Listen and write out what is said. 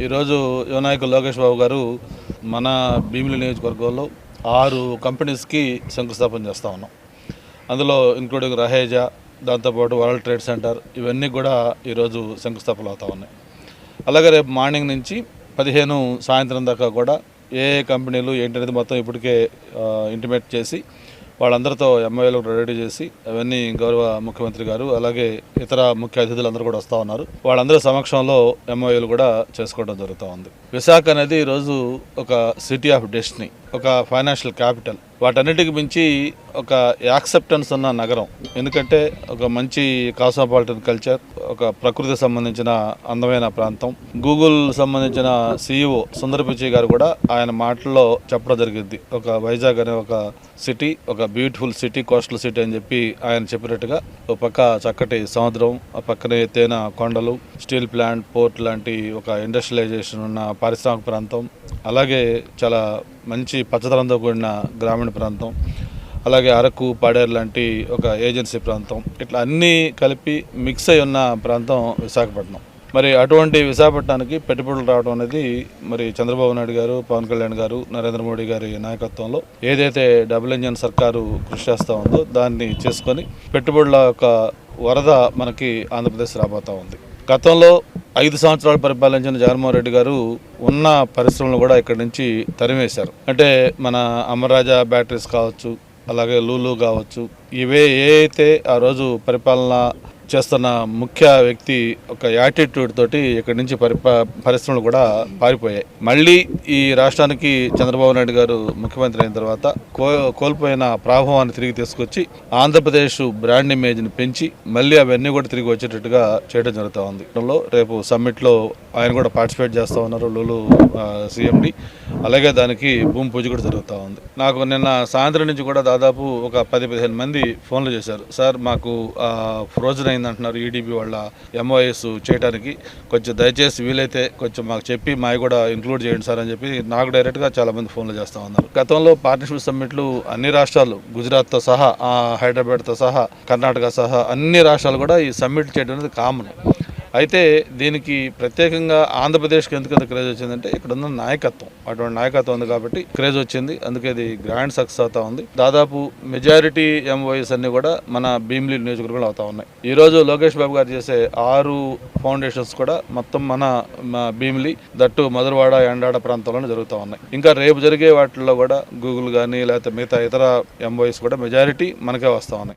ఈరోజు యువనాయకులు లోకేష్ బాబు గారు మన భీమిలి నియోజకవర్గంలో 6 కంపెనీస్కి శంకుస్థాపన చేస్తూ ఉన్నాం. అందులో ఇంక్లూడింగ్ రహేజా, దాంతోపాటు వరల్డ్ ట్రేడ్ సెంటర్, ఇవన్నీ కూడా ఈరోజు శంకుస్థాపనలు అవుతూ ఉన్నాయి. అలాగే రేపు మార్నింగ్ నుంచి 15 సాయంత్రం దాకా కూడా ఏ కంపెనీలు ఏంటనేది మొత్తం ఇప్పటికే ఇంటిమేట్ చేసి వాళ్ళందరితో ఎంఓఏలు రెడీ చేసి అవన్నీ గౌరవ ముఖ్యమంత్రి గారు అలాగే ఇతర ముఖ్య అతిథులు అందరూ కూడా వస్తూ ఉన్నారు. వాళ్ళందరి సమక్షంలో ఎంఓఏలు కూడా చేసుకోవడం జరుగుతూ ఉంది. విశాఖ అనేది ఈరోజు ఒక సిటీ ఆఫ్ డెస్టినీ, ఒక ఫైనాన్షియల్ క్యాపిటల్, వాటన్నిటికి మించి ఒక యాక్సెప్టెన్స్ ఉన్న నగరం. ఎందుకంటే ఒక మంచి కాస్మోపాలిటన్ కల్చర్, ఒక ప్రకృతికి సంబంధించిన అందమైన ప్రాంతం. గూగుల్ సంబంధించిన CEO సుందర్ పిచై గారు కూడా ఆయన మాటల్లో చెప్పడం జరిగింది, ఒక వైజాగ్ అనే ఒక సిటీ, ఒక బ్యూటిఫుల్ సిటీ, కోస్టల్ సిటీ అని చెప్పి ఆయన చెప్పినట్టుగా ఒక పక్క చక్కటి సముద్రం, ఆ పక్కనే ఎత్తైన కొండలు, స్టీల్ ప్లాంట్, పోర్ట్ లాంటి ఒక ఇండస్ట్రియలైజేషన్ ఉన్న పారిశ్రామిక ప్రాంతం, అలాగే చాలా మంచి పచ్చదనంతో కూడిన గ్రామీణ ప్రాంతం, అలాగే అరకు, పాడేరు లాంటి ఒక ఏజెన్సీ ప్రాంతం, ఇట్లా అన్నీ కలిపి మిక్స్ అయి ఉన్న ప్రాంతం విశాఖపట్నం. మరి అటువంటి విశాఖపట్నానికి పెట్టుబడులు రావడం అనేది మరి చంద్రబాబు నాయుడు గారు, పవన్ కళ్యాణ్ గారు, నరేంద్ర మోడీ గారి నాయకత్వంలో ఏదైతే డబుల్ ఇంజన్ సర్కారు కృషి చేస్తూ ఉందో దాన్ని చేసుకొని పెట్టుబడుల యొక్క వరద మనకి ఆంధ్రప్రదేశ్ రాబోతూ ఉంది. గతంలో 5 సంవత్సరాలు పరిపాలించిన జగన్మోహన్ రెడ్డి గారు ఉన్న పరిశ్రమలు కూడా ఇక్కడి నుంచి తరిమేశారు. అంటే మన అమరరాజా బ్యాటరీస్ కావచ్చు, అలాగే లూలు కావచ్చు, ఇవే ఏ అయితే ఆ రోజు పరిపాలన చేస్తున్న ముఖ్య వ్యక్తి ఒక యాటిట్యూడ్ తోటి ఇక్కడి నుంచి పరిశ్రమలు కూడా పారిపోయాయి. మళ్ళీ ఈ రాష్ట్రానికి చంద్రబాబు నాయుడు గారు ముఖ్యమంత్రి అయిన తర్వాత కోల్పోయిన ప్రాభవాన్ని తిరిగి తీసుకొచ్చి ఆంధ్రప్రదేశ్ బ్రాండ్ ఇమేజ్ని పెంచి మళ్ళీ అవన్నీ కూడా తిరిగి వచ్చేటట్టుగా చేయడం జరుగుతూ ఉంది. రేపు సమ్మిట్లో ఆయన కూడా పార్టిసిపేట్ చేస్తూ ఉన్నారు, లూలు CMD. అలాగే దానికి భూమి పూజ కూడా జరుగుతూ ఉంది. నాకు నిన్న సాయంత్రం నుంచి కూడా దాదాపు ఒక 10-15 మంది ఫోన్లు చేశారు. సార్ మాకు ఫ్రోజన్ అయిందంటున్నారు EDB వాళ్ళ MOS చేయడానికి, కొంచెం దయచేసి వీలైతే కొంచెం మాకు చెప్పి మావి కూడా ఇంక్లూడ్ చేయండి సార్ అని చెప్పి నాకు డైరెక్ట్గా చాలామంది ఫోన్లు చేస్తూ ఉన్నారు. గతంలో పార్ట్నర్షిప్ సమ్మిట్లు అన్ని రాష్ట్రాలు, గుజరాత్తో సహా, హైదరాబాద్తో సహా, కర్ణాటక సహా అన్ని రాష్ట్రాలు కూడా ఈ సమ్మిట్ చేయడం అనేది కామన్. అయితే దీనికి ప్రత్యేకంగా ఆంధ్రప్రదేశ్కి ఎందుకంత క్రేజ్ వచ్చిందంటే ఇక్కడ ఉన్న నాయకత్వం, అటువంటి నాయకత్వం ఉంది కాబట్టి క్రేజ్ వచ్చింది. అందుకే ఇది గ్రాండ్ సక్సెస్ అవుతా ఉంది. దాదాపు మెజారిటీ MOS అన్ని కూడా మన భీమిలి నియోజకవర్గంలో అవుతా ఉన్నాయి. ఈరోజు లోకేష్ బాబు గారు చేసే 6 ఫౌండేషన్స్ కూడా మొత్తం మన భీమిలి, దట్టు మధురవాడ, ఎండాడ ప్రాంతంలోనే జరుగుతూ ఉన్నాయి. ఇంకా రేపు జరిగే వాటిల్లో కూడా గూగుల్ కానీ లేకపోతే మిగతా ఇతర MOS కూడా మెజారిటీ మనకే వస్తూ ఉన్నాయి.